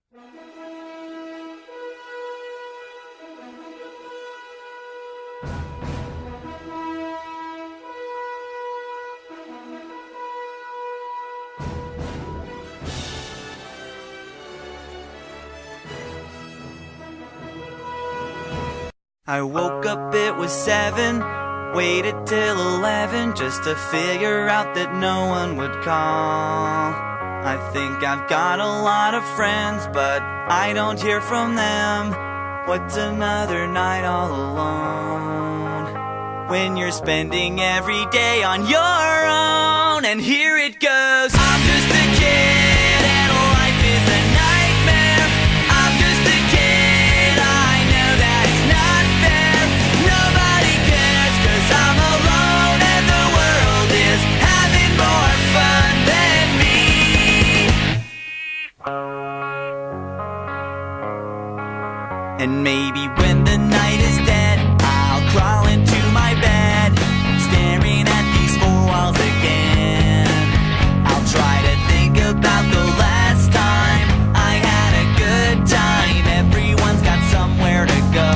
I woke up, it was 7, waited till 11 just to figure out that no one would call. I think I've got a lot of friends, but I don't hear from them. What's another night all alone? When you're spending every day on your own, and here it goes. I'm just a kid and life is a nightmare. I'm just a kid, I know that it's not fair. Nobody cares 'cause I'm alone and the world is having more fun than me. And maybe when the night is dead, I'll crawl into my bed, staring at these four walls again. I'll try to think about the last time I had a good time. Everyone's got somewhere to go,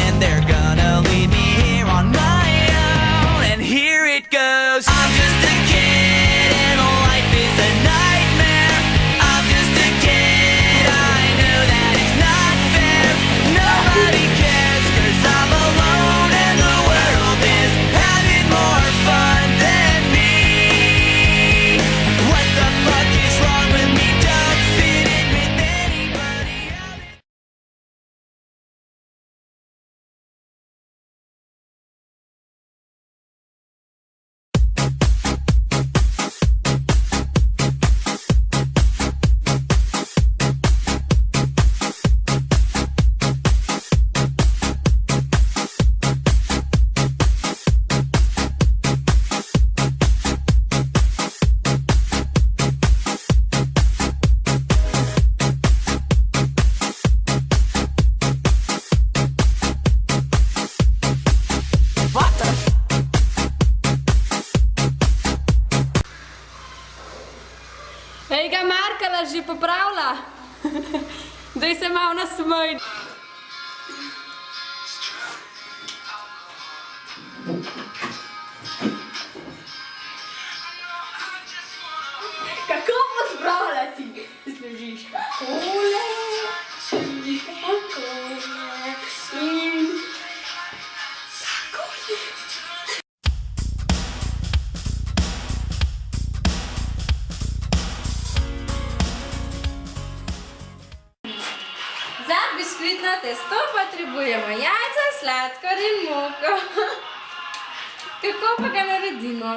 and they're gonna leave me here on my own. And here it goes. I'm just a kid and life is a nightmare. I'm just a kid, I know that it's not fair. Nobody cares 'cause I'm alone and the world is having more fun than me. What the fuck is wrong with me? Don't fit in with anybody else. Ej, ga Markala že popravila. Daj se malo nasmej. Kako bo spravljati? Služiš kakole, služiš kakole in kakole. Za biskvitno testo potrebujemo jajca, sladkor in moko. Kako pa ga naredimo?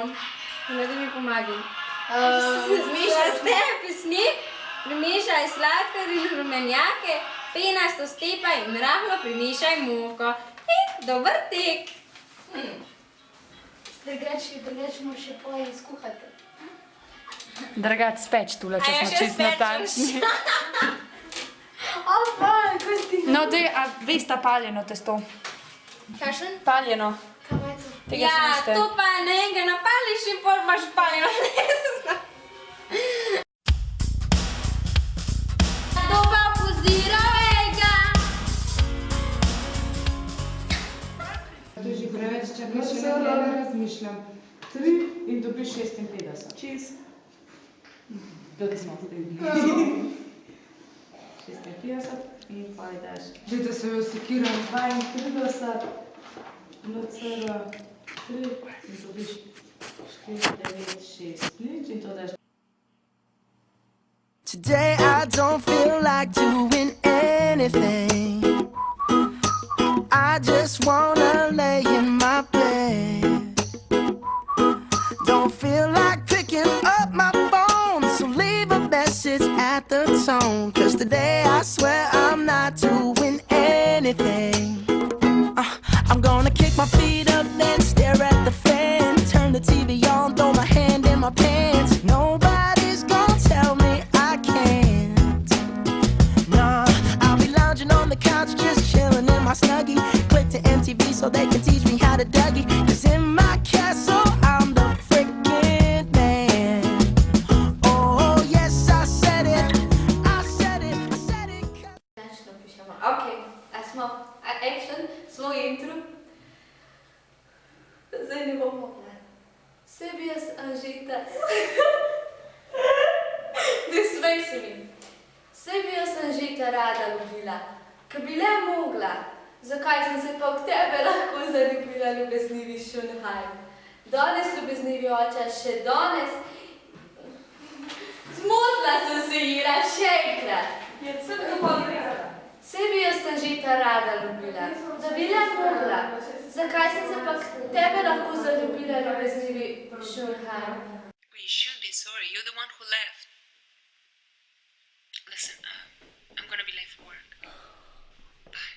Da mi pomagaj. Zmešaj pesnik, primešaj sladkor in rumenjake, penasto stepaj in rahlo primešaj moko. In dober tek. Drugače moraš še poje skuhati. Dragač speč tule, če smo čisto natančni. Opa, ko si ti... No, te, a veste paljeno testo? Kakšen? Paljeno. Kaj je to? Tega še Ja, niste. to pa ne enega napališ in pol imaš paljeno testo. To pa pozirovega. To je že preveč, če ne še ne razmišljam. 3 in dobiš 56. Čez. Tudi smo s tem. 56 in pa daš. Zdaj se jo sekiram 32, 0,3 in dobiš 4,9,6 in to daš. Today I don't feel like doing anything. I just wanna lay in my bed. Don't feel like picking up my phone, so leave a message at the tone. 'Cause today I swear I'm not doing anything. I'm gonna kick my feet up, then stare at the fan. Turn the TV on, throw my hand in my pants. Nobody's gonna tell me I can't. Nah, I'll be lounging on the couch, just chilling in my Snuggie. Click to MTV so they can teach me Ko bi le mogla, zakaj sem se pa k tebe lahko zaljubila, ljubeznivi Šunhajm? Danes ljubeznivi oče, še danes. Zmotila sem se, Ira, še enkrat. Vse bi jo Stanžita rada ljubila, da bi le mogla. Zakaj sem se pa k tebe lahko zaljubila, ljubeznivi Šunhajm? Well, you should be sorry. You're the one who left. Listen, I'm gonna be late for work. Bye.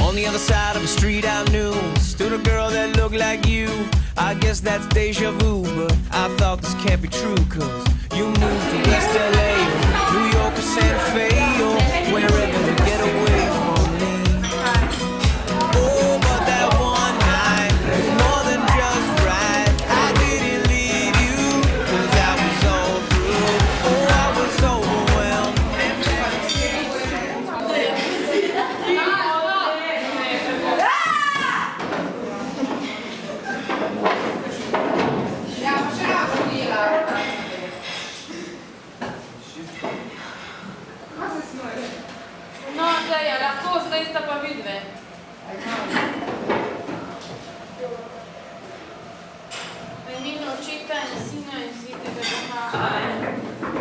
On the other side of the street I knew stood a girl that looked like you. I guess that's deja vu, but I thought this can't be true, cause you moved to West LA or New York or Santa Fe or wherever to get away from me. Oh, but that one night was more than just right. I didn't leave you, cause I was all through. Oh, I was overwhelmed. No, zdaj je lahko, zdaj sta pa vidve. V imenu Očeta in Sina in Svetega Duha.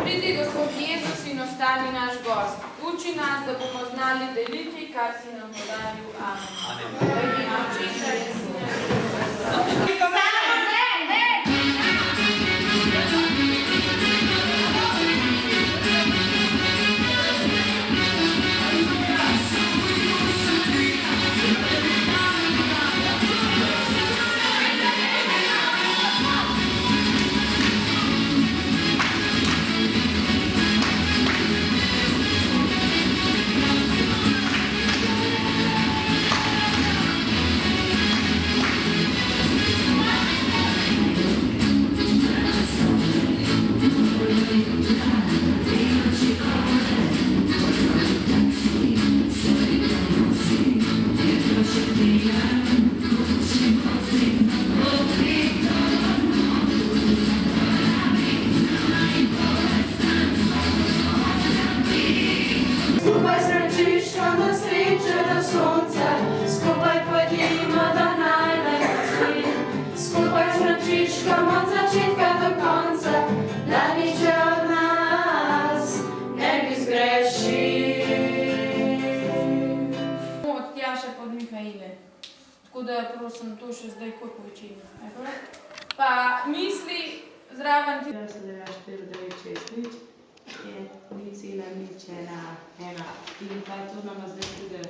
Pridi, Gospod Jezus, in ostani naš gost. Uči nas, da bomo znali deliti, kar si nam podaril. Amen. V imenu Očeta in Sina in Svetega Duha. Skupaj zračišča do sreče do sonca, skupaj pojdimo do najlepših. Skupaj zračiščkom od začetka do konca, da niče od nas ne bi zgrešil. Od Tjaše pod Mihaile. Tako da prosim, to še zdaj kot večina. Pa misli zraven ti. Ja, se dela 4960 je 0,01. In pa to nama zdaj pride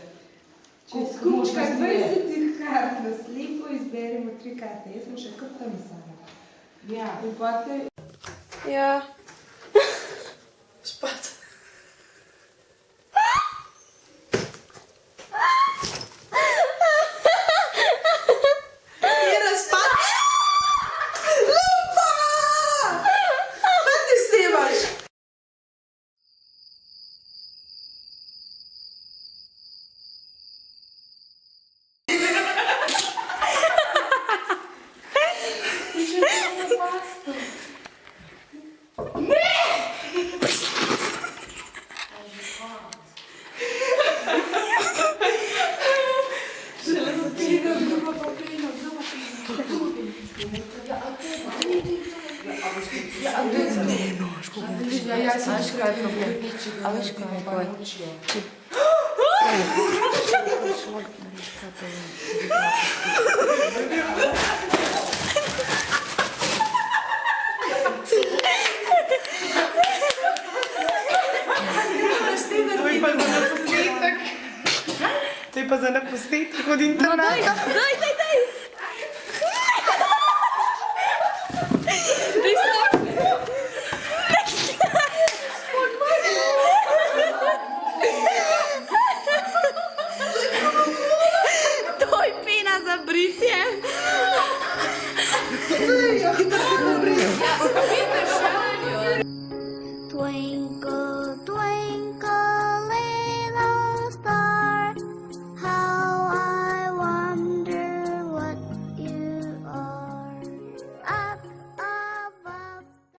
Od kučka 20 kart na slepo izberemo 3 karte. Jaz sem še kot tam sama. Ja, In potem Ja. špat. Je razpad? Lupa! Kaj ti snimaš? To je pa za naposnetek od interneta. To je pena za britje. Ja,